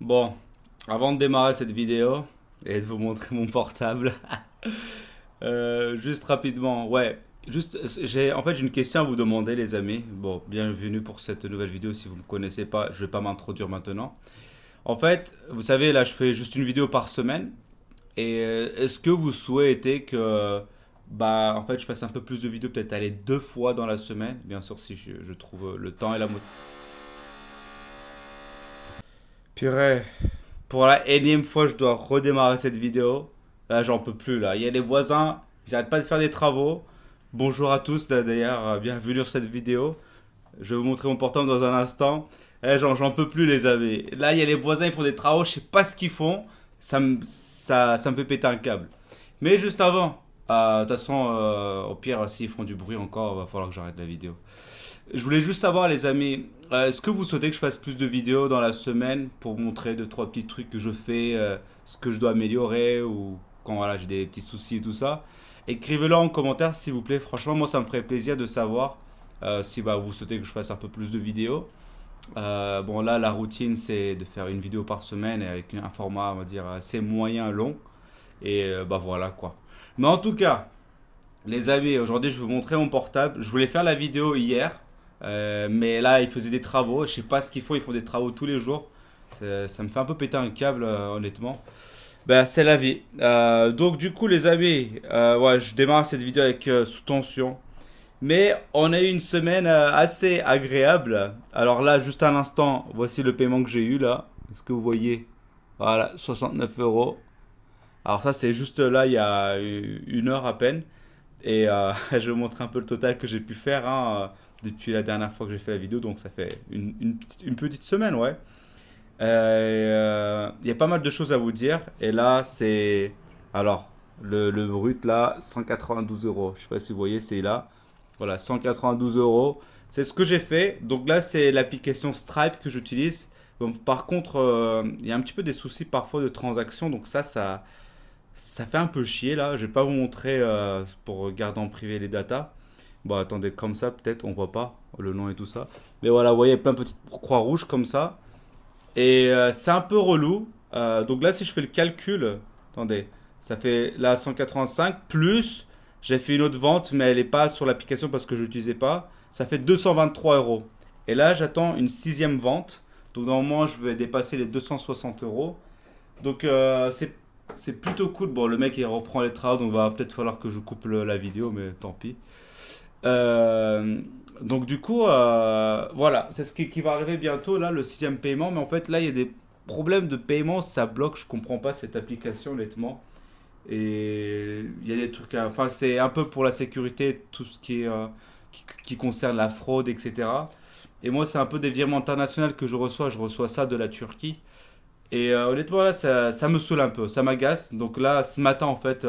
Bon, avant de démarrer cette vidéo et de vous montrer mon portable, juste rapidement, ouais, juste, j'ai une question à vous demander, les amis. Bon, bienvenue pour cette nouvelle vidéo. Si vous ne me connaissez pas, je vais pas m'introduire maintenant. En fait, vous savez, là, je fais juste une vidéo par semaine. Et est-ce que vous souhaitez que, bah, en fait, je fasse un peu plus de vidéos, peut-être aller 2 fois dans la semaine, bien sûr, si je trouve le temps et la motivation. Purée. Pour la énième fois, je dois redémarrer cette vidéo. Là, j'en peux plus, là. Il y a les voisins, ils n'arrêtent pas de faire des travaux. Bonjour à tous, d'ailleurs, bienvenue sur cette vidéo. Je vais vous montrer mon portable dans un instant. J'en peux plus, les amis. Là, il y a les voisins, ils font des travaux, je sais pas ce qu'ils font. Ça me fait péter un câble. Mais juste avant, de toute façon, au pire, s'ils font du bruit encore, va falloir que j'arrête la vidéo. Je voulais juste savoir, les amis, est-ce que vous souhaitez que je fasse plus de vidéos dans la semaine pour vous montrer deux, trois petits trucs que je fais, ce que je dois améliorer ou quand voilà, j'ai des petits soucis et tout ça. Écrivez-le en commentaire, s'il vous plaît. Franchement, moi, ça me ferait plaisir de savoir si bah, vous souhaitez que je fasse un peu plus de vidéos. Bon, là, la routine, c'est de faire une vidéo par semaine et avec un format, on va dire, assez moyen, long. Et bah voilà quoi. Mais en tout cas, les amis, aujourd'hui je vais vous montrer mon portable. Je voulais faire la vidéo hier, mais là ils faisaient des travaux. Je sais pas ce qu'ils font, ils font des travaux tous les jours. Ça me fait un peu péter un câble, honnêtement. Ben, c'est la vie. Donc du coup les amis, ouais, je démarre cette vidéo avec sous tension. Mais on a eu une semaine assez agréable. Alors là, juste à l'instant, voici le paiement que j'ai eu là. Est-ce que vous voyez? Voilà, 69 euros. Alors ça c'est juste là, il y a une heure à peine. Et je vais vous montrer un peu le total que j'ai pu faire hein, depuis la dernière fois que j'ai fait la vidéo. Donc ça fait une petite semaine, ouais. Il y a pas mal de choses à vous dire. Et là, c'est... Alors, le brut, là, 192 euros. Je sais pas si vous voyez, c'est là. Voilà, 192 euros. C'est ce que j'ai fait. Donc là, c'est l'application Stripe que j'utilise. Bon, par contre, il y a un petit peu des soucis parfois de transaction. Donc ça fait un peu chier là. Je vais pas vous montrer pour garder en privé les datas. Bon, attendez, comme ça, peut-être, on voit pas le nom et tout ça. Mais voilà, vous voyez, plein de petites croix rouges comme ça. Et c'est un peu relou. Donc là, si je fais le calcul, attendez, ça fait là 185 plus, j'ai fait une autre vente, mais elle n'est pas sur l'application parce que je l'utilisais pas. Ça fait 223 euros. Et là, j'attends une sixième vente. Donc normalement, je vais dépasser les 260 euros. Donc c'est plutôt cool. Bon, le mec il reprend les travaux, donc va peut-être falloir que je coupe la vidéo, mais tant pis. Euh, donc du coup, voilà, c'est ce qui va arriver bientôt, là, le sixième paiement. Mais en fait, là, il y a des problèmes de paiement, ça bloque, je comprends pas cette application, honnêtement. Et il y a des trucs, enfin, c'est un peu pour la sécurité, tout ce qui est, qui concerne la fraude, etc. Et moi, c'est un peu des virements internationaux que je reçois ça de la Turquie. Et honnêtement, là, ça me saoule un peu, ça m'agace. Donc là, ce matin, en fait,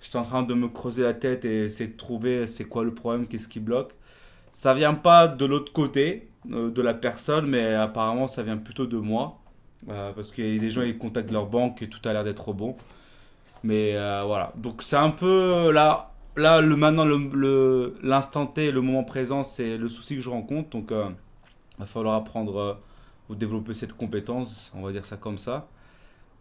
j'étais en train de me creuser la tête et essayer de trouver c'est quoi le problème, qu'est-ce qui bloque. Ça vient pas de l'autre côté de la personne, mais apparemment, ça vient plutôt de moi. Parce que les gens, ils contactent leur banque et tout a l'air d'être bon. Mais voilà. Donc c'est un peu là maintenant, l'instant T, le moment présent, c'est le souci que je rencontre. Donc il va falloir apprendre ou développer cette compétence, on va dire ça comme ça.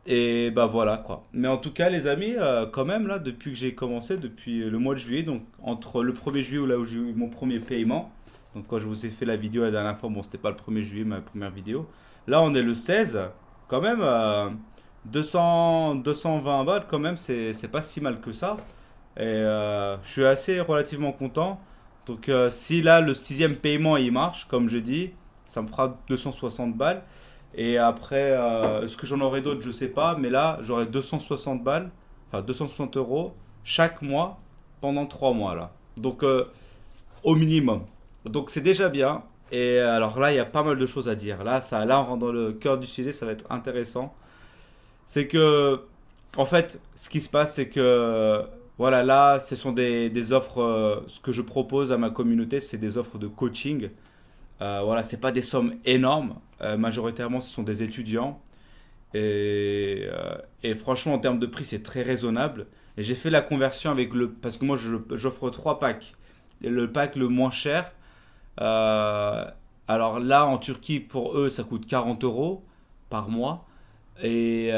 Et bah voilà quoi. Mais en tout cas les amis, quand même là, depuis que j'ai commencé, depuis le mois de juillet, donc entre le 1er juillet où là où j'ai eu mon premier paiement, donc quand je vous ai fait la vidéo la dernière fois, bon c'était pas le 1er juillet ma première vidéo, là on est le 16, quand même 220 balles quand même, c'est pas si mal que ça. Et je suis assez relativement content. Donc si là le sixième paiement il marche, comme je dis, ça me fera 260 balles. Et après, est-ce que j'en aurai d'autres? Je sais pas. Mais là, j'aurai 260 balles, enfin 260 euros chaque mois pendant 3 mois là. Donc au minimum. Donc c'est déjà bien. Et alors là, il y a pas mal de choses à dire. Là, on rentre dans le cœur du sujet, ça va être intéressant. C'est que, en fait, ce qui se passe, c'est que, voilà, là, ce sont des offres, ce que je propose à ma communauté, c'est des offres de coaching. Voilà, c'est pas des sommes énormes. Majoritairement, ce sont des étudiants. Et franchement, en termes de prix, c'est très raisonnable. Et j'ai fait la conversion avec le... Parce que moi, j'offre 3 packs. Et le pack le moins cher, euh, alors là, en Turquie, pour eux, ça coûte 40 euros. par mois. Et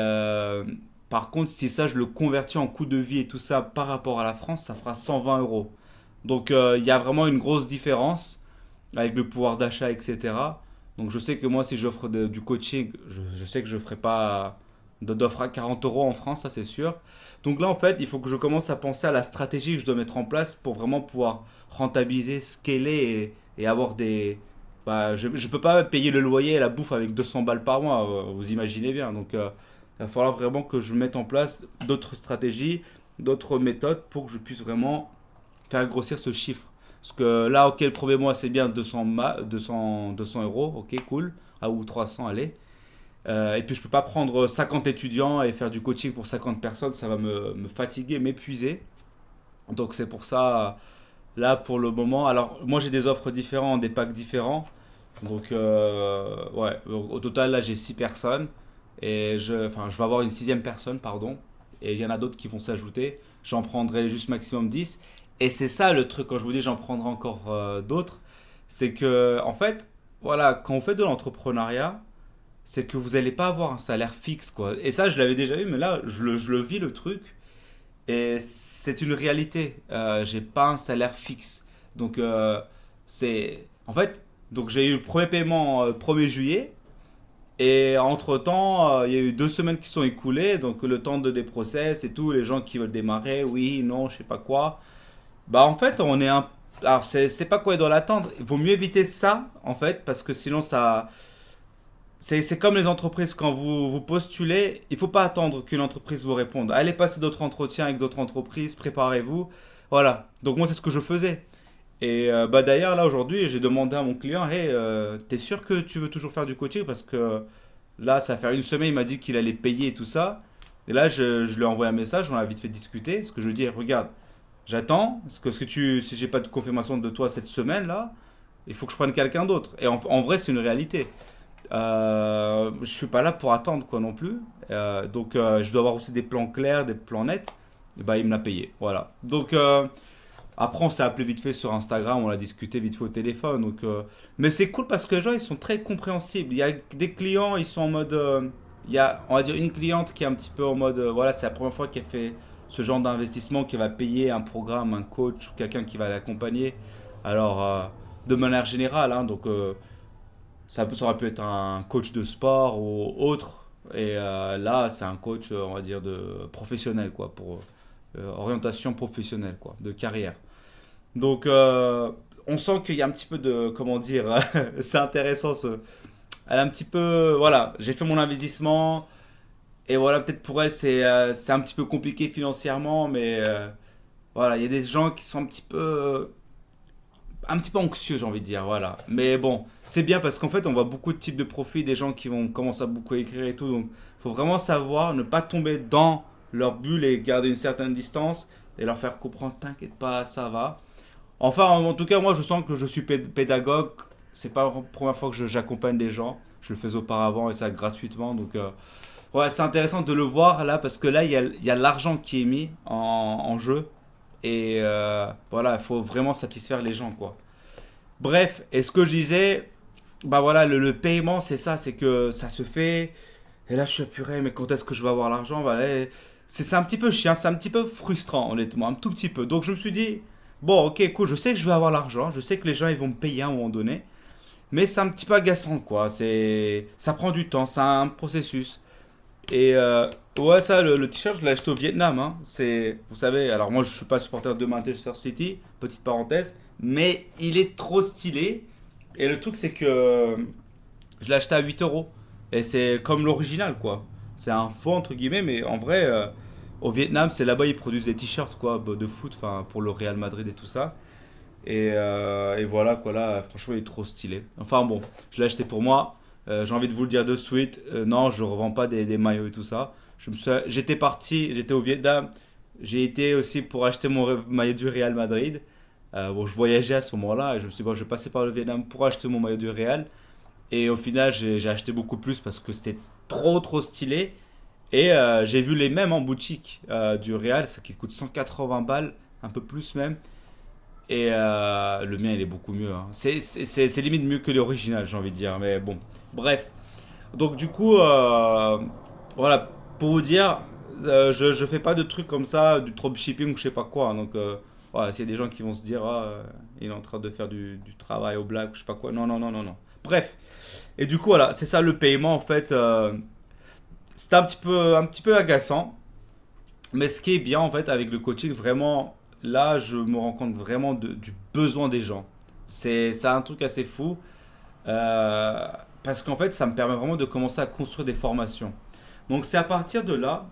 par contre, si ça, je le convertis en coût de vie et tout ça par rapport à la France, ça fera 120 euros. Donc il y a vraiment une grosse différence avec le pouvoir d'achat, etc. Donc je sais que moi, si j'offre du coaching, je sais que je ne ferai pas d'offre à 40 euros en France, ça c'est sûr. Donc là, en fait, il faut que je commence à penser à la stratégie que je dois mettre en place pour vraiment pouvoir rentabiliser, scaler et avoir des... Bah, je ne peux pas payer le loyer et la bouffe avec 200 balles par mois, vous imaginez bien. Donc il va falloir vraiment que je mette en place d'autres stratégies, d'autres méthodes pour que je puisse vraiment faire grossir ce chiffre. Parce que là, ok, le premier mois, c'est bien 200 euros, ok, cool. Ah, ou 300, allez. Et puis, je peux pas prendre 50 étudiants et faire du coaching pour 50 personnes, ça va me fatiguer, m'épuiser. Donc, c'est pour ça, là, pour le moment. Alors, moi, j'ai des offres différentes, des packs différents. Donc, ouais, donc, au total, là, j'ai 6 personnes. Enfin, je vais avoir une sixième personne, pardon. Et il y en a d'autres qui vont s'ajouter. J'en prendrai juste maximum 10. Et c'est ça le truc, quand je vous dis j'en prendrai encore d'autres, c'est que, en fait, voilà, quand on fait de l'entrepreneuriat, c'est que vous n'allez pas avoir un salaire fixe, quoi. Et ça, je l'avais déjà eu, mais là, je le vis le truc. Et c'est une réalité. J'ai pas un salaire fixe. Donc, c'est. En fait, donc j'ai eu le premier paiement 1er juillet. Et entre-temps, il y a eu 2 semaines qui sont écoulées. Donc, le temps de des process et tout, les gens qui veulent démarrer, oui, non, je sais pas quoi. Bah en fait, on est un... Alors c'est pas quoi dans l'attendre. Il vaut mieux éviter ça, en fait, parce que sinon ça... C'est comme les entreprises, quand vous postulez, il faut pas attendre qu'une entreprise vous réponde. Allez passer d'autres entretiens avec d'autres entreprises, préparez-vous. Voilà. Donc moi c'est ce que je faisais. Et bah d'ailleurs là aujourd'hui j'ai demandé à mon client, hey, t'es sûr que tu veux toujours faire du coaching? Parce que là ça fait une semaine, il m'a dit qu'il allait payer et tout ça. Et là je lui ai envoyé un message, on a vite fait discuter. Ce que je lui ai dit, regarde, j'attends. Si j'ai pas de confirmation de toi cette semaine là, il faut que je prenne quelqu'un d'autre. Et en vrai, c'est une réalité. Je suis pas là pour attendre quoi non plus. Donc je dois avoir aussi des plans clairs, des plans nets. Et bah il me l'a payé. Voilà. Donc après on s'est appelé vite fait sur Instagram, on a discuté vite fait au téléphone. Donc mais c'est cool parce que les gens ils sont très compréhensibles. Il y a des clients, ils sont en mode il y a on va dire une cliente qui est un petit peu en mode voilà, c'est la première fois qu'elle fait ce genre d'investissement, qui va payer un programme, un coach ou quelqu'un qui va l'accompagner. Alors de manière générale, hein, donc ça aurait pu être un coach de sport ou autre. Et là, c'est un coach, on va dire, de professionnel, quoi, pour orientation professionnelle, quoi, de carrière. Donc, on sent qu'il y a un petit peu de, comment dire, c'est intéressant. Elle a un petit peu, voilà, j'ai fait mon investissement. Et voilà, peut-être pour elle, c'est un petit peu compliqué financièrement, mais voilà, il y a des gens qui sont un petit peu anxieux, j'ai envie de dire, voilà. Mais bon, c'est bien parce qu'en fait, on voit beaucoup de types de profils, des gens qui vont commencer à beaucoup écrire et tout. Donc, il faut vraiment savoir ne pas tomber dans leur bulle et garder une certaine distance et leur faire comprendre, t'inquiète pas, ça va. Enfin, en tout cas, moi, je sens que je suis pédagogue. C'est pas la première fois que j'accompagne des gens. Je le faisais auparavant et ça gratuitement. Donc, ouais, c'est intéressant de le voir là parce que là, il y a l'argent qui est mis en jeu. Et voilà, il faut vraiment satisfaire les gens, quoi. Bref, et ce que je disais, bah voilà, le paiement, c'est ça, c'est que ça se fait. Et là, je suis apuré, mais quand est-ce que je vais avoir l'argent? Voilà, c'est un petit peu chiant, c'est un petit peu frustrant, honnêtement, un tout petit peu. Donc je me suis dit, bon, ok, cool, je sais que je vais avoir l'argent, je sais que les gens, ils vont me payer à un moment donné. Mais c'est un petit peu agaçant, quoi. Ça prend du temps, c'est un processus. Et ouais, ça, le t-shirt, je l'ai acheté au Vietnam. Hein. Vous savez, alors moi, je suis pas supporter de Manchester City, petite parenthèse, mais il est trop stylé. Et le truc, c'est que je l'ai acheté à 8 euros. Et c'est comme l'original, quoi. C'est un faux, entre guillemets, mais en vrai, au Vietnam, c'est là-bas, ils produisent des t-shirts, quoi, de foot, enfin, pour le Real Madrid et tout ça. Et voilà, quoi, là, franchement, il est trop stylé. Enfin bon, je l'ai acheté pour moi. J'ai envie de vous le dire de suite. Non, je revends pas des maillots et tout ça. J'étais parti, j'étais au Vietnam. J'ai été aussi pour acheter mon maillot du Real Madrid. Bon, je voyageais à ce moment-là et je me suis dit, bon, je vais passer par le Vietnam pour acheter mon maillot du Real. Et au final, j'ai acheté beaucoup plus parce que c'était trop, trop stylé. Et j'ai vu les mêmes en boutique du Real, ça qui coûte 180 balles, un peu plus même. Et le mien, il est beaucoup mieux. Hein. C'est limite mieux que l'original, j'ai envie de dire. Mais bon, bref. Donc du coup, voilà, pour vous dire, je fais pas de trucs comme ça, du dropshipping ou je sais pas quoi, hein. Donc voilà, s'il y a des gens qui vont se dire, ah, il est en train de faire du travail au black, ou je sais pas quoi. Non, non, non, non, non. Bref. Et du coup, voilà, c'est ça le paiement en fait. C'est un petit peu agaçant. Mais ce qui est bien en fait avec le coaching, vraiment, là, je me rends compte vraiment du besoin des gens. C'est un truc assez fou. euh, Parce qu'en fait, ça me permet vraiment de commencer à construire des formations. Donc c'est à partir de là,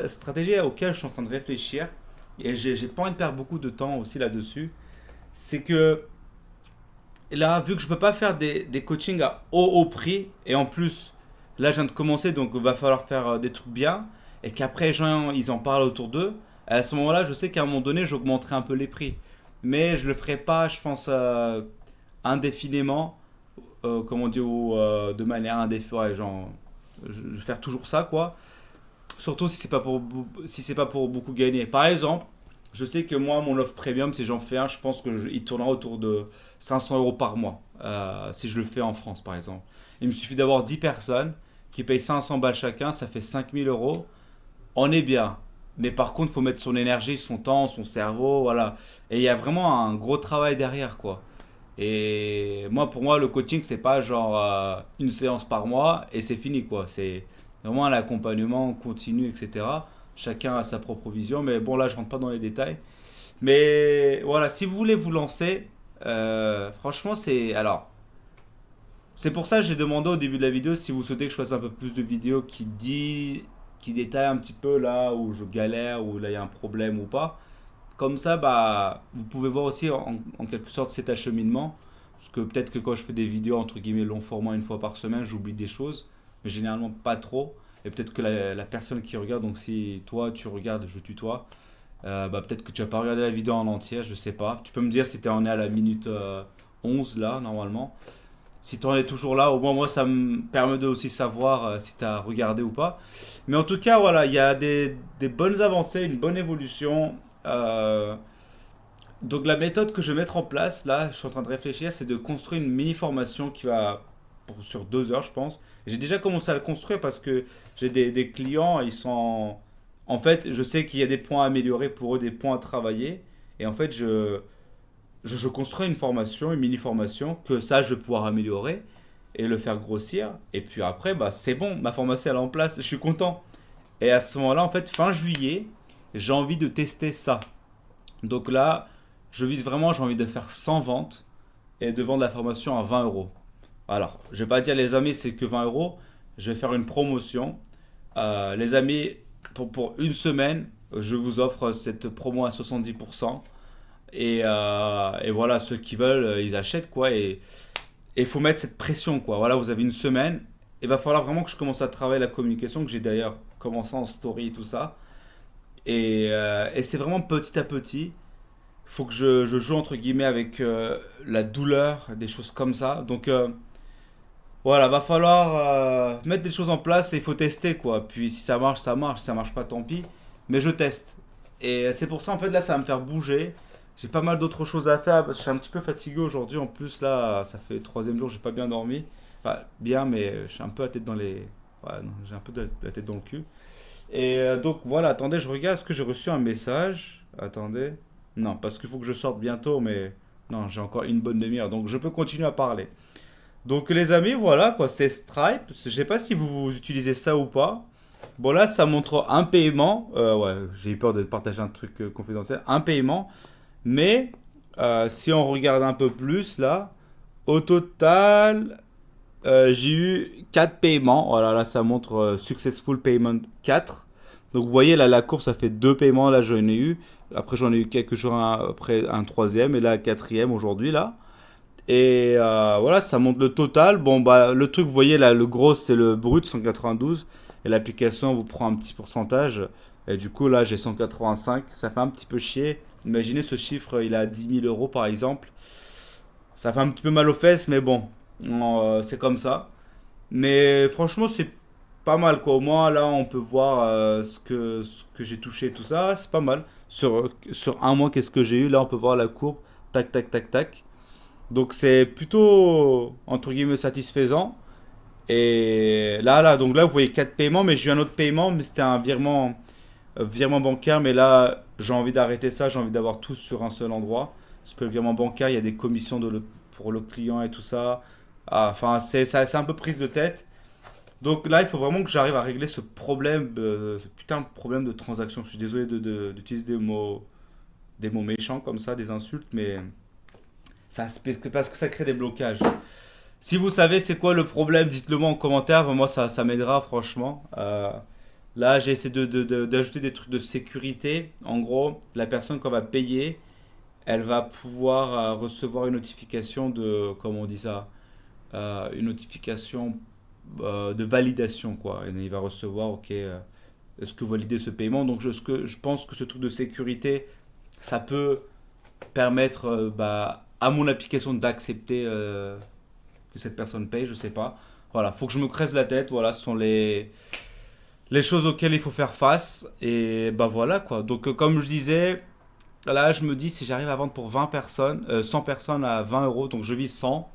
stratégie auxquelles je suis en train de réfléchir, et j'ai pas envie de perdre beaucoup de temps aussi là-dessus, c'est que là, vu que je peux pas faire des coachings à haut prix, et en plus, là je viens de commencer, donc il va falloir faire des trucs bien, et qu'après les gens ils en parlent autour d'eux, à ce moment-là, je sais qu'à un moment donné, j'augmenterai un peu les prix. Mais je le ferai pas, je pense, indéfiniment, comment dire, ou de manière indéfinie, ouais, genre, je vais faire toujours ça, quoi. Surtout si c'est pas pour beaucoup gagner. Par exemple, je sais que moi, mon offre premium, si j'en fais un, je pense il tournera autour de 500 euros par mois. Si je le fais en France, par exemple. Il me suffit d'avoir 10 personnes qui payent 500 balles chacun, ça fait 5000 euros. On est bien. Mais par contre, il faut mettre son énergie, son temps, son cerveau, voilà. Et il y a vraiment un gros travail derrière, quoi. Et moi, pour moi, le coaching, c'est pas genre une séance par mois et c'est fini, quoi. C'est vraiment un accompagnement continu, etc. Chacun a sa propre vision, mais bon, là, je rentre pas dans les détails. Mais voilà, si vous voulez vous lancer, franchement, c'est. Alors, c'est pour ça que j'ai demandé au début de la vidéo si vous souhaitez que je fasse un peu plus de vidéos qui détaillent un petit peu là où je galère, où là il y a un problème ou pas. Comme ça, bah, vous pouvez voir aussi en quelque sorte cet acheminement. Parce que peut-être que quand je fais des vidéos entre guillemets long format une fois par semaine, j'oublie des choses, mais généralement pas trop. Et peut-être que la personne qui regarde, donc si toi tu regardes, je tutoie, bah, peut-être que tu vas pas regarder la vidéo en entière, je sais pas. Tu peux me dire si tu en es à la minute 11 là, normalement. Si tu en es toujours là, au moins moi ça me permet de aussi savoir si tu as regardé ou pas. Mais en tout cas, voilà, il y a des bonnes avancées, une bonne évolution. Euh, donc la méthode que je vais mettre en place, là, je suis en train de réfléchir, c'est de construire une mini formation qui va sur 2 heures, je pense. J'ai déjà commencé à le construire parce que j'ai des clients, ils sont... En fait, je sais qu'il y a des points à améliorer pour eux, des points à travailler. Et en fait, je construis une formation, une mini formation, que ça, je vais pouvoir améliorer et le faire grossir. Et puis après, bah, c'est bon, ma formation, elle est en place, je suis content. Et à ce moment-là, en fait, fin juillet, j'ai envie de tester ça. Donc là, je vise vraiment, j'ai envie de faire 100 ventes et de vendre la formation à 20 euros. Alors, je vais pas dire les amis, c'est que 20 euros. Je vais faire une promotion. Les amis, pour une semaine, je vous offre cette promo à 70%. Et voilà, ceux qui veulent, ils achètent quoi. Et il faut mettre cette pression quoi. Voilà, vous avez une semaine. Il va falloir vraiment que je commence à travailler la communication, que j'ai d'ailleurs commencé en story et tout ça. Et c'est vraiment petit à petit. Il faut que je joue entre guillemets avec la douleur, des choses comme ça. Donc voilà, va falloir mettre des choses en place et il faut tester quoi. Puis si ça marche, ça marche. Si ça marche pas, tant pis. Mais je teste. Et c'est pour ça en fait là, ça va me faire bouger. J'ai pas mal d'autres choses à faire. Je suis un petit peu fatigué aujourd'hui. En plus là, ça fait le troisième jour, j'ai pas bien dormi. Enfin bien, mais je suis un peu la tête dans les. Ouais, non, j'ai un peu de la tête dans le cul. Et donc voilà, attendez, je regarde, est-ce que j'ai reçu un message? Attendez. Non, parce qu'il faut que je sorte bientôt, mais non, j'ai encore une bonne demi-heure, donc je peux continuer à parler. Donc les amis, voilà quoi, c'est Stripe. Je sais pas si vous utilisez ça ou pas. Bon là, ça montre un paiement. Ouais, j'ai eu peur de partager un truc confidentiel. Un paiement. Mais si on regarde un peu plus là, au total, j'ai eu 4 paiements. Voilà, là ça montre Successful Payment 4. Donc vous voyez là la courbe ça fait 2 paiements. Là j'en ai eu. Après j'en ai eu quelques jours après un troisième. Et là quatrième aujourd'hui là. Et voilà, ça montre le total. Bon, bah, le truc, vous voyez, là, le gros, c'est le brut, 192. Et l'application vous prend un petit pourcentage. Et du coup, là, j'ai 185. Ça fait un petit peu chier. Imaginez ce chiffre, il a 10 000 euros, par exemple. Ça fait un petit peu mal aux fesses, mais bon, c'est comme ça. Mais franchement, c'est pas mal, quoi. Au moins, là, on peut voir ce que j'ai touché et tout ça. C'est pas mal. Sur un mois, qu'est-ce que j'ai eu? Là, on peut voir la courbe. Tac, tac, tac, tac. Donc c'est plutôt entre guillemets satisfaisant. Et donc là, vous voyez 4 paiements, mais j'ai eu un autre paiement, mais c'était un virement bancaire. Mais là, j'ai envie d'arrêter ça, j'ai envie d'avoir tout sur un seul endroit. Parce que le virement bancaire, il y a des commissions pour le client et tout ça. Ah, enfin, c'est un peu prise de tête. Donc là, il faut vraiment que j'arrive à régler ce problème, ce putain de problème de transaction. Je suis désolé d'utiliser des mots méchants comme ça, des insultes, mais parce que ça crée des blocages. Si vous savez c'est quoi le problème, dites-le moi en commentaire. Moi, ça m'aidera franchement. Là, j'ai essayé d'ajouter des trucs de sécurité. En gros, la personne qu'on va payer, elle va pouvoir recevoir une notification comment on dit ça, une notification de validation, quoi. Et il va recevoir, ok, est-ce que vous validez ce paiement? Donc, je pense que ce truc de sécurité, ça peut permettre à mon application d'accepter que cette personne paye, je sais pas. Voilà, faut que je me creuse la tête. Voilà, ce sont les choses auxquelles il faut faire face. Et bah voilà quoi. Donc, comme je disais, là, je me dis si j'arrive à vendre pour 20 personnes, 100 personnes à 20 euros, donc je vise 100.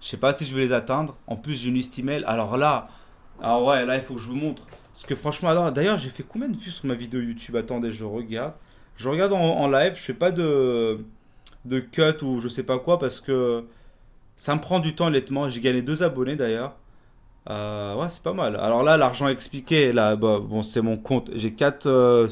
Je sais pas si je vais les atteindre. En plus, j'ai une liste email. Alors ouais, là, il faut que je vous montre. Parce que franchement, d'ailleurs, j'ai fait combien de vues sur ma vidéo YouTube? Attendez, je regarde. Je regarde en live. Je fais pas de cut ou je sais pas quoi parce que ça me prend du temps, honnêtement. J'ai gagné 2 abonnés d'ailleurs. Ouais, c'est pas mal. Alors là, l'argent expliqué, là, bah, bon, c'est mon compte. J'ai 4.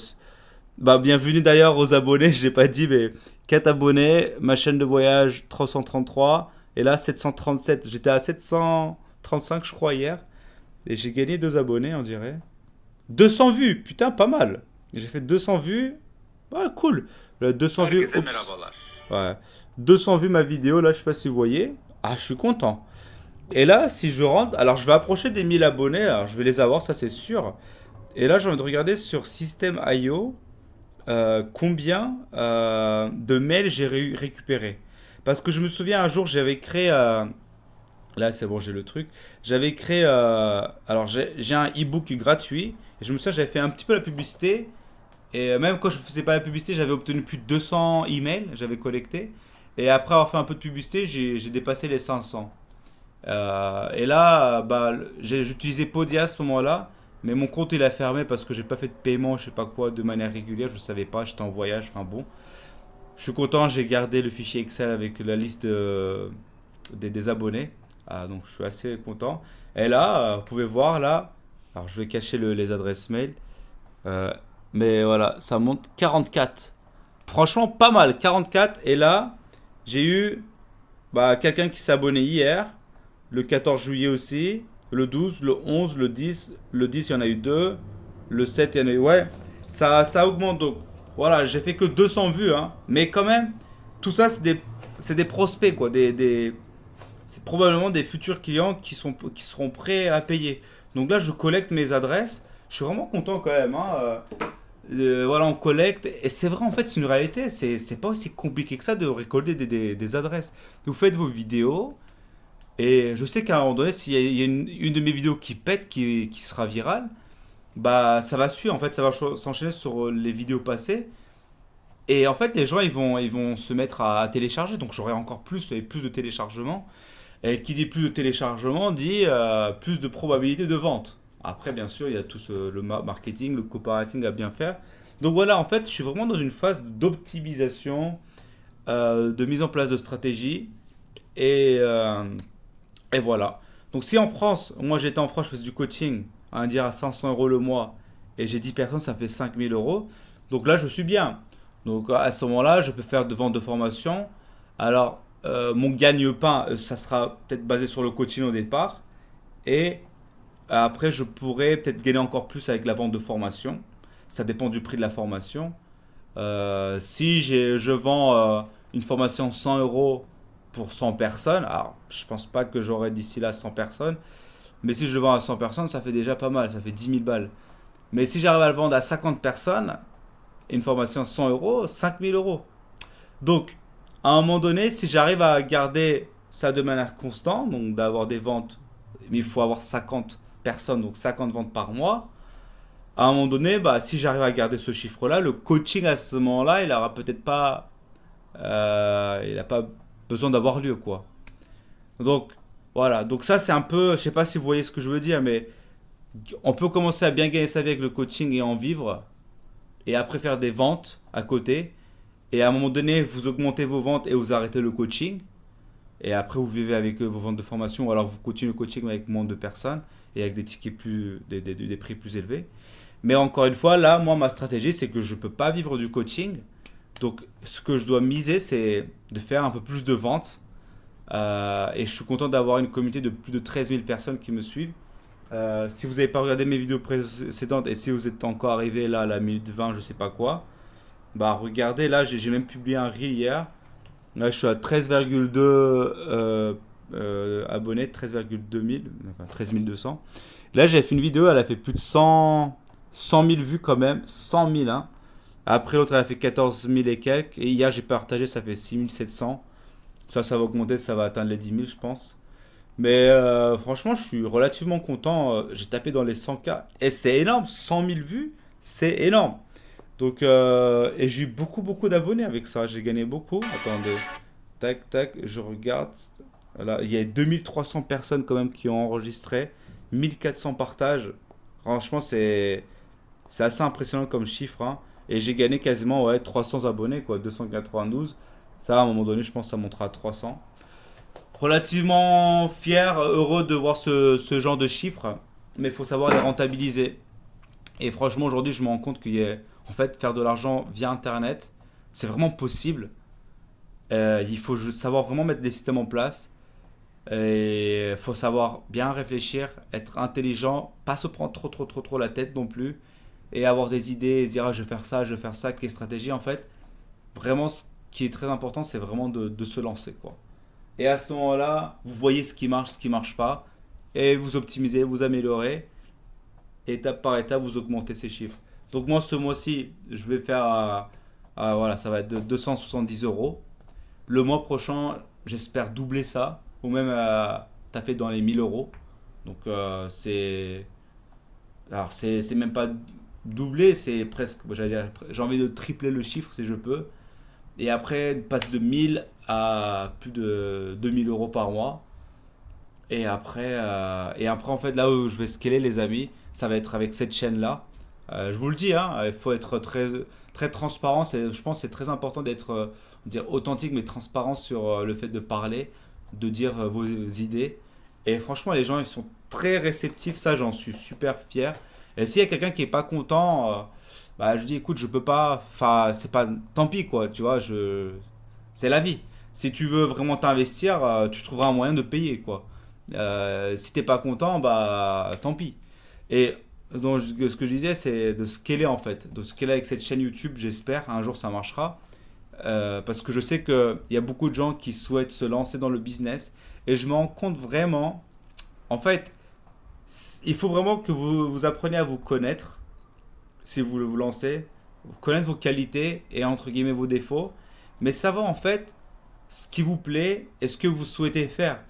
Bah, bienvenue d'ailleurs aux abonnés, je l'ai pas dit, mais 4 abonnés, ma chaîne de voyage 333, et là 737. J'étais à 735, je crois, hier, et j'ai gagné 2 abonnés, on dirait. 200 vues, putain, pas mal. J'ai fait 200 vues, ouais, cool. 200 vues, oups. Ouais. 200 vues ma vidéo, là, je sais pas si vous voyez. Ah, je suis content. Et là, si je rentre, alors je vais approcher des 1000 abonnés, alors je vais les avoir, ça c'est sûr. Et là, j'ai envie de regarder sur System.io combien de mails j'ai récupéré. Parce que je me souviens un jour, j'avais créé. Là, c'est bon, j'ai le truc. J'avais créé. Alors, j'ai un e-book gratuit. Et je me souviens, j'avais fait un petit peu la publicité. Et même quand je faisais pas la publicité, j'avais obtenu plus de 200 emails. J'avais collecté. Et après avoir fait un peu de publicité, j'ai dépassé les 500. Et là, j'utilisais Podia à ce moment-là. Mais mon compte il a fermé parce que j'ai pas fait de paiement, je sais pas quoi, de manière régulière, je savais pas, j'étais en voyage, enfin bon. Je suis content, j'ai gardé le fichier Excel avec la liste des abonnés. Donc je suis assez content. Et là, vous pouvez voir là, alors je vais cacher les adresses mail. Euh, mais voilà, ça monte 44. Franchement, pas mal, 44. Et là, j'ai eu quelqu'un qui s'est abonné hier, le 14 juillet aussi, le 12, le 11, le 10. Le 10, il y en a eu 2. Le 7, il y en a eu. Ouais, ça augmente. Donc, voilà, j'ai fait que 200 vues. Hein. Mais quand même, tout ça, c'est des prospects, quoi. C'est probablement des futurs clients qui seront prêts à payer. Donc là, je collecte mes adresses. Je suis vraiment content quand même. Hein. Voilà, on collecte. Et c'est vrai, en fait, c'est une réalité. C'est pas aussi compliqué que ça de récolter des adresses. Vous faites vos vidéos. Et je sais qu'à un moment donné, s'il y a une de mes vidéos qui pète, qui sera virale, bah ça va suivre. En fait, ça va s'enchaîner sur les vidéos passées. Et en fait, les gens, ils vont se mettre à télécharger. Donc j'aurai encore plus et plus de téléchargements. Et qui dit plus de téléchargements dit plus de probabilité de vente. Après, bien sûr, il y a tout le marketing, le copywriting à bien faire. Donc voilà, en fait, je suis vraiment dans une phase d'optimisation, de mise en place de stratégie. Et, et voilà. Donc si en France, moi j'étais en France, je faisais du coaching, dire à 500 euros le mois, et j'ai 10 personnes, ça fait 5000 euros. Donc là, je suis bien. Donc à ce moment-là, je peux faire de vente de formation. Alors, mon gagne-pain, ça sera peut-être basé sur le coaching au départ. Et après, je pourrais peut-être gagner encore plus avec la vente de formation. Ça dépend du prix de la formation. Si je vends une formation 100 euros pour 100 personnes, alors je pense pas que j'aurai d'ici là 100 personnes, mais si je le vends à 100 personnes, ça fait déjà pas mal, ça fait 10 000 balles. Mais si j'arrive à le vendre à 50 personnes, une formation 100 euros, 5000 euros. Donc, à un moment donné, si j'arrive à garder ça de manière constante, donc d'avoir des ventes, mais il faut avoir 50 personnes, donc 50 ventes par mois, à un moment donné, si j'arrive à garder ce chiffre-là, le coaching à ce moment-là, il n'aura peut-être pas, il n'a pas besoin d'avoir lieu, quoi. Donc, Voilà, donc ça c'est un peu, je sais pas si vous voyez ce que je veux dire, mais on peut commencer à bien gagner sa vie avec le coaching et en vivre, et après faire des ventes à côté, et à un moment donné vous augmentez vos ventes et vous arrêtez le coaching, et après vous vivez avec vos ventes de formation, ou alors vous continuez le coaching avec moins de personnes, et avec des tickets plus, des prix plus élevés. Mais encore une fois, là, moi ma stratégie c'est que je peux pas vivre du coaching, donc ce que je dois miser c'est de faire un peu plus de ventes. Et je suis content d'avoir une communauté de plus de 13 000 personnes qui me suivent. Si vous n'avez pas regardé mes vidéos précédentes et si vous êtes encore arrivé là à la minute 20, je sais pas quoi, bah regardez, là j'ai même publié un reel hier. Là je suis à 13,2 abonnés, 13,2 000, enfin 13 200. Là j'ai fait une vidéo, elle a fait plus de 100 000 vues quand même, 100 000 hein. Après l'autre elle a fait 14 000 et quelques. Et hier j'ai partagé, ça fait 6 700. Ça va augmenter, ça va atteindre les 10 000 je pense. Mais franchement, je suis relativement content. J'ai tapé dans les 100K. Et c'est énorme, 100 000 vues, c'est énorme. Donc, et j'ai eu beaucoup, beaucoup d'abonnés avec ça. J'ai gagné beaucoup. Attendez, tac, tac, je regarde. Voilà, il y a 2300 personnes quand même qui ont enregistré. 1400 partages. Franchement, c'est assez impressionnant comme chiffre, hein. Et j'ai gagné quasiment ouais, 300 abonnés, quoi, 292. Ça, à un moment donné, je pense que ça montera à 300. Relativement fier, heureux de voir ce genre de chiffres, mais il faut savoir les rentabiliser. Et franchement, aujourd'hui, je me rends compte qu'il y a, en fait, faire de l'argent via Internet, c'est vraiment possible. Il faut savoir vraiment mettre des systèmes en place. Et il faut savoir bien réfléchir, être intelligent, pas se prendre trop la tête non plus. Et avoir des idées, et se dire ah, je vais faire ça, quelle stratégie. En fait, vraiment, ce qui est très important, c'est vraiment de se lancer, quoi. Et à ce moment-là, vous voyez ce qui marche pas, et vous optimisez, vous améliorez, étape par étape, vous augmentez ces chiffres. Donc moi, ce mois-ci, je vais faire, voilà, ça va être de 270 euros. Le mois prochain, j'espère doubler ça, ou même taper dans les 1000 euros. Donc alors c'est même pas doubler, c'est presque, j'ai envie de tripler le chiffre si je peux. Et après, passer de 1000 à plus de 2000 euros par mois. Et après, en fait, là où je vais scaler, les amis, ça va être avec cette chaîne-là. Je vous le dis, hein, il faut être très transparent. Je pense que c'est très important d'être dire authentique, mais transparent sur le fait de parler, de dire vos idées. Et franchement, les gens, ils sont très réceptifs. Ça, j'en suis super fier. Et s'il y a quelqu'un qui est pas content, bah, je dis, écoute, je peux pas. Enfin, c'est pas. Tant pis, quoi. Tu vois, c'est la vie. Si tu veux vraiment t'investir, tu trouveras un moyen de payer, quoi. Si t'es pas content, bah tant pis. Et donc, ce que je disais, c'est de scaler en fait. De scaler avec cette chaîne YouTube, j'espère. Un jour, ça marchera. Parce que je sais qu'il y a beaucoup de gens qui souhaitent se lancer dans le business. Et je me rends compte vraiment, en fait, il faut vraiment que vous appreniez à vous connaître si vous vous lancez, connaître vos qualités et entre guillemets vos défauts, mais savoir en fait ce qui vous plaît et ce que vous souhaitez faire.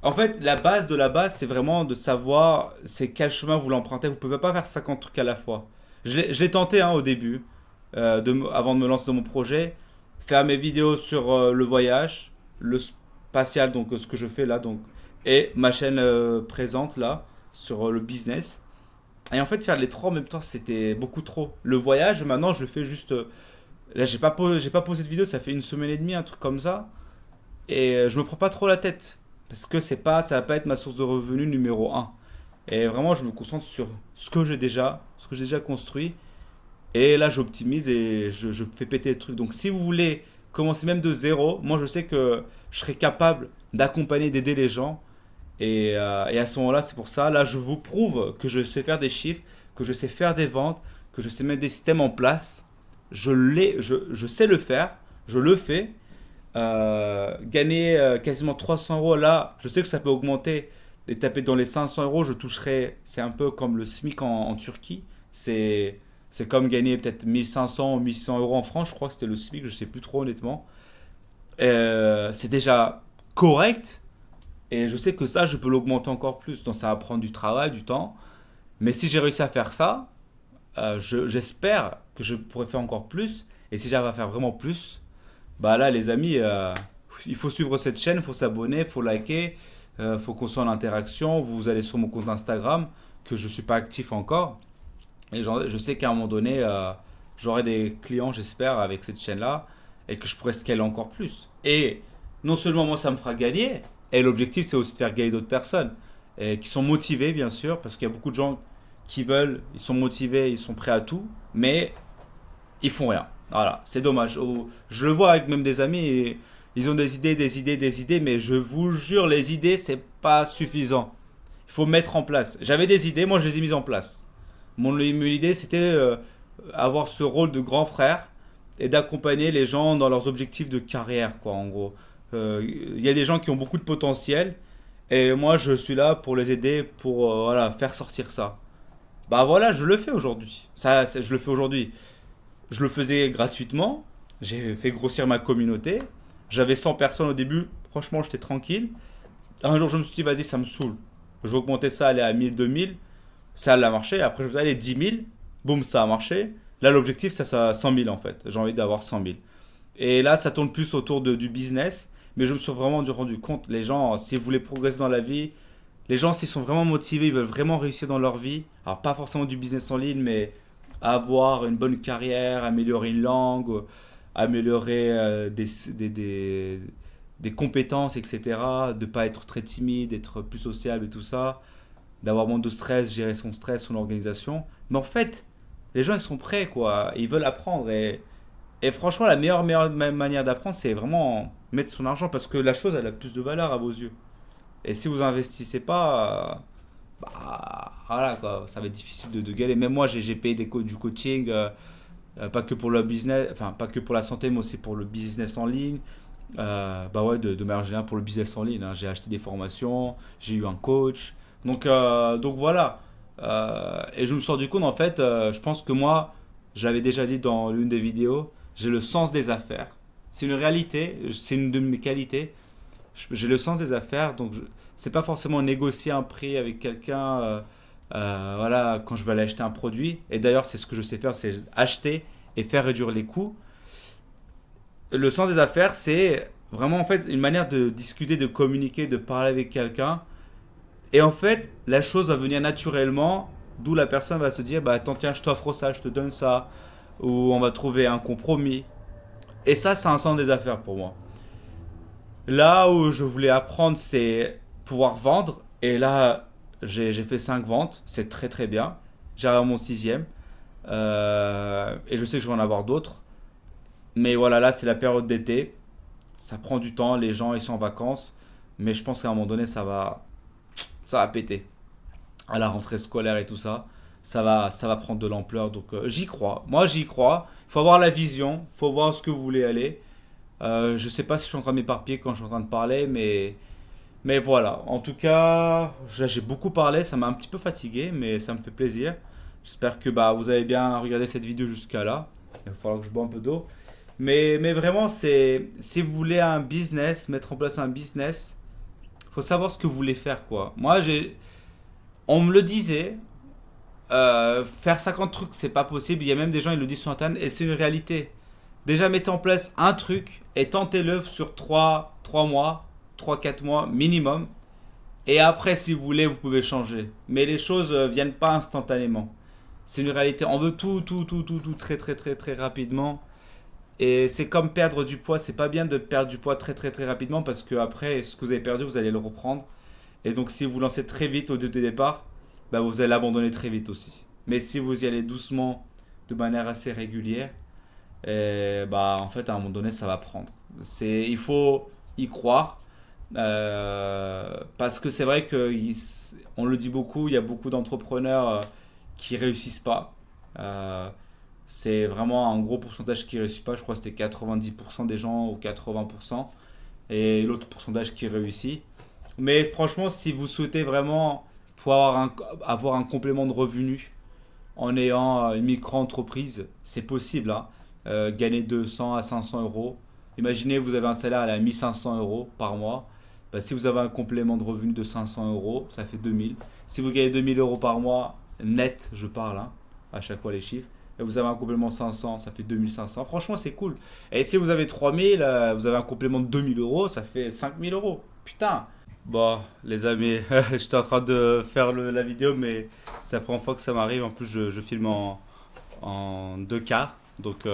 En fait, la base de la base, c'est vraiment de savoir c'est quel chemin vous l'empruntez. Vous ne pouvez pas faire 50 trucs à la fois. Je l'ai tenté hein, au début, avant de me lancer dans mon projet, faire mes vidéos sur le voyage, le spatial, donc ce que je fais là, donc, et ma chaîne présente là, sur le business. Et en fait, faire les trois en même temps, c'était beaucoup trop. Le voyage, maintenant, je le fais juste. Là, j'ai pas posé de vidéo, ça fait une semaine et demie, un truc comme ça. Et je me prends pas trop la tête. Parce que ça va pas être ma source de revenus numéro un. Et vraiment, je me concentre sur ce que j'ai déjà construit. Et là, j'optimise et je fais péter le truc. Donc, si vous voulez commencer même de zéro, moi, je sais que je serai capable d'accompagner, d'aider les gens. Et à ce moment-là, c'est pour ça, là, je vous prouve que je sais faire des chiffres, que je sais faire des ventes, que je sais mettre des systèmes en place. Je sais le faire, je le fais. Gagner quasiment 300 euros là, je sais que ça peut augmenter et taper dans les 500 euros, je toucherai, c'est un peu comme le SMIC en Turquie, c'est comme gagner peut-être 1500 ou 1600 euros en France, je crois que c'était le SMIC, je sais plus trop honnêtement. C'est déjà correct et je sais que ça, je peux l'augmenter encore plus, donc ça va prendre du travail, du temps, mais si j'ai réussi à faire ça, j'espère que je pourrais faire encore plus et si j'arrive à faire vraiment plus, bah là, les amis, il faut suivre cette chaîne, il faut s'abonner, il faut liker. faut qu'on soit en interaction. Vous allez sur mon compte Instagram, que je ne suis pas actif encore. Et je sais qu'à un moment donné, j'aurai des clients, j'espère, avec cette chaîne-là, et que je pourrai scaler encore plus. Et non seulement moi, ça me fera gagner, et l'objectif, c'est aussi de faire gagner d'autres personnes, et qui sont motivées, bien sûr, parce qu'il y a beaucoup de gens qui veulent, ils sont motivés, ils sont prêts à tout, mais ils font rien. Voilà, c'est dommage. Je le vois avec même des amis, et ils ont des idées, des idées, des idées, mais je vous jure, les idées, c'est pas suffisant. Il faut mettre en place. J'avais des idées, moi je les ai mises en place. Mon idée, c'était avoir ce rôle de grand frère et d'accompagner les gens dans leurs objectifs de carrière, quoi, en gros. Il y a des gens qui ont beaucoup de potentiel et moi, je suis là pour les aider, pour voilà, faire sortir ça. Bah voilà, je le fais aujourd'hui. Je le fais aujourd'hui. Je le faisais gratuitement. J'ai fait grossir ma communauté. J'avais 100 personnes au début. Franchement, j'étais tranquille. Un jour, je me suis dit, vas-y, ça me saoule. Je vais augmenter ça, aller à 1000, 2000. Ça a marché. Après, je me suis dit, allez, 10 000. Boum, ça a marché. Là, l'objectif, ça 100 000 en fait. J'ai envie d'avoir 100 000. Et là, ça tourne plus autour du business. Mais je me suis vraiment rendu compte, les gens, si vous voulez progresser dans la vie, les gens, s'ils sont vraiment motivés, ils veulent vraiment réussir dans leur vie. Alors, pas forcément du business en ligne, mais avoir une bonne carrière, améliorer une langue, améliorer des compétences, etc. De ne pas être très timide, d'être plus sociable et tout ça. D'avoir moins de stress, gérer son stress, son organisation. Mais en fait, les gens, ils sont prêts, quoi. Ils veulent apprendre. Et franchement, la meilleure manière d'apprendre, c'est vraiment mettre son argent parce que la chose, elle a plus de valeur à vos yeux. Et si vous investissez pas, bah voilà quoi, ça va être difficile de galérer. Même moi, j'ai payé du coaching, pas que pour le business, enfin pas que pour la santé, mais aussi pour le business en ligne. Bah ouais, de manière générale pour le business en ligne, hein. J'ai acheté des formations, j'ai eu un coach. Donc voilà. Et je me suis rendu compte en fait, je pense que moi, je l'avais déjà dit dans l'une des vidéos, j'ai le sens des affaires. C'est une réalité, c'est une de mes qualités. J'ai le sens des affaires, donc c'est pas forcément négocier un prix avec quelqu'un, voilà, quand je vais aller acheter un produit. Et d'ailleurs, c'est ce que je sais faire, c'est acheter et faire réduire les coûts. Le sens des affaires, c'est vraiment en fait une manière de discuter, de communiquer, de parler avec quelqu'un. Et en fait, la chose va venir naturellement, d'où la personne va se dire, bah attends, tiens, je t'offre ça, je te donne ça, ou on va trouver un compromis. Et ça, c'est un sens des affaires pour moi. Là où je voulais apprendre, c'est pouvoir vendre. Et là, j'ai fait 5 ventes. C'est très très bien. J'arrive à mon sixième. Et je sais que je vais en avoir d'autres. Mais voilà, là, c'est la période d'été. Ça prend du temps. Les gens, ils sont en vacances. Mais je pense qu'à un moment donné, ça va péter. À la rentrée scolaire et tout ça. Ça va prendre de l'ampleur. Donc, j'y crois. Moi, j'y crois. Il faut avoir la vision. Il faut voir ce que vous voulez aller. Je sais pas si je suis en train de m'éparpiller quand je suis en train de parler, mais voilà. En tout cas, j'ai beaucoup parlé, ça m'a un petit peu fatigué, mais ça me fait plaisir. J'espère que bah, vous avez bien regardé cette vidéo jusqu'à là. Il va falloir que je bois un peu d'eau. Mais vraiment, si vous voulez un business, mettre en place un business, il faut savoir ce que vous voulez faire, quoi. Moi, on me le disait, faire 50 trucs, c'est pas possible. Il y a même des gens, ils le disent sur Internet, et c'est une réalité. Déjà, mettez en place un truc et tentez-le sur trois mois, 3 4 mois minimum. Et après, si vous voulez, vous pouvez changer. Mais les choses viennent pas instantanément. C'est une réalité. On veut tout, tout, tout, tout, tout très, très, très, très rapidement. Et c'est comme perdre du poids. C'est pas bien de perdre du poids très, très, très rapidement parce que après, ce que vous avez perdu, vous allez le reprendre. Et donc, si vous lancez très vite au départ, bah, vous allez l'abandonner très vite aussi. Mais si vous y allez doucement, de manière assez régulière, et bah, en fait, à un moment donné, ça va prendre. Il faut y croire. Parce que c'est vrai qu'on le dit beaucoup, il y a beaucoup d'entrepreneurs qui réussissent pas. Euh, c'est vraiment un gros pourcentage qui réussit pas. Je crois que c'était 90% des gens ou 80%. Et l'autre pourcentage qui réussit. Mais franchement, si vous souhaitez vraiment pouvoir avoir un complément de revenu en ayant une micro-entreprise, c'est possible, hein. Gagner 200 à 500 euros. Imaginez, vous avez un salaire à 1500 euros par mois. Bah, si vous avez un complément de revenu de 500 euros, ça fait 2000. Si vous gagnez 2000 euros par mois, net, je parle, hein, à chaque fois les chiffres, et vous avez un complément 500, ça fait 2500. Franchement, c'est cool. Et si vous avez 3000, vous avez un complément de 2000 euros, ça fait 5000 euros. Putain, Bon, les amis, j'étais en train de faire la vidéo, mais c'est la première fois que ça m'arrive. En plus, je filme en 2K, donc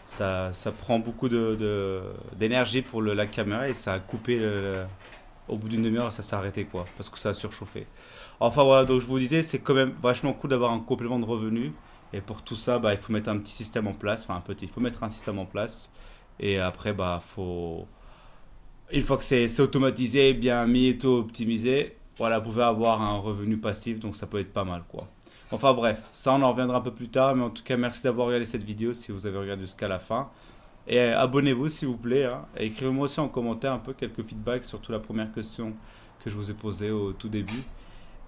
ça prend beaucoup d'énergie pour la caméra et ça a coupé au bout d'une demi-heure, ça s'est arrêté quoi, parce que ça a surchauffé. Enfin voilà, donc je vous disais, c'est quand même vachement cool d'avoir un complément de revenu. Et pour tout ça, bah, il faut mettre un petit système en place, enfin un petit, il faut mettre un système en place. Et après, bah, une fois que c'est automatisé, bien mis et tout optimisé, voilà, vous pouvez avoir un revenu passif, donc ça peut être pas mal, quoi. Enfin bref, ça on en reviendra un peu plus tard, mais en tout cas merci d'avoir regardé cette vidéo si vous avez regardé jusqu'à la fin. Et abonnez-vous s'il vous plaît, hein. Et écrivez-moi aussi en commentaire un peu quelques feedbacks, surtout la première question que je vous ai posée au tout début.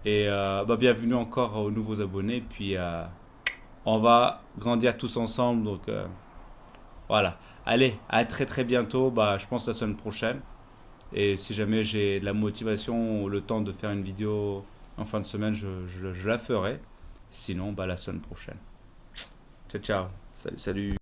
Et bah, bienvenue encore aux nouveaux abonnés, puis on va grandir tous ensemble, donc voilà. Allez, à très très bientôt, bah, je pense la semaine prochaine. Et si jamais j'ai la motivation ou le temps de faire une vidéo en fin de semaine, je la ferai. Sinon, bah, la semaine prochaine. Ciao, ciao. Salut, salut.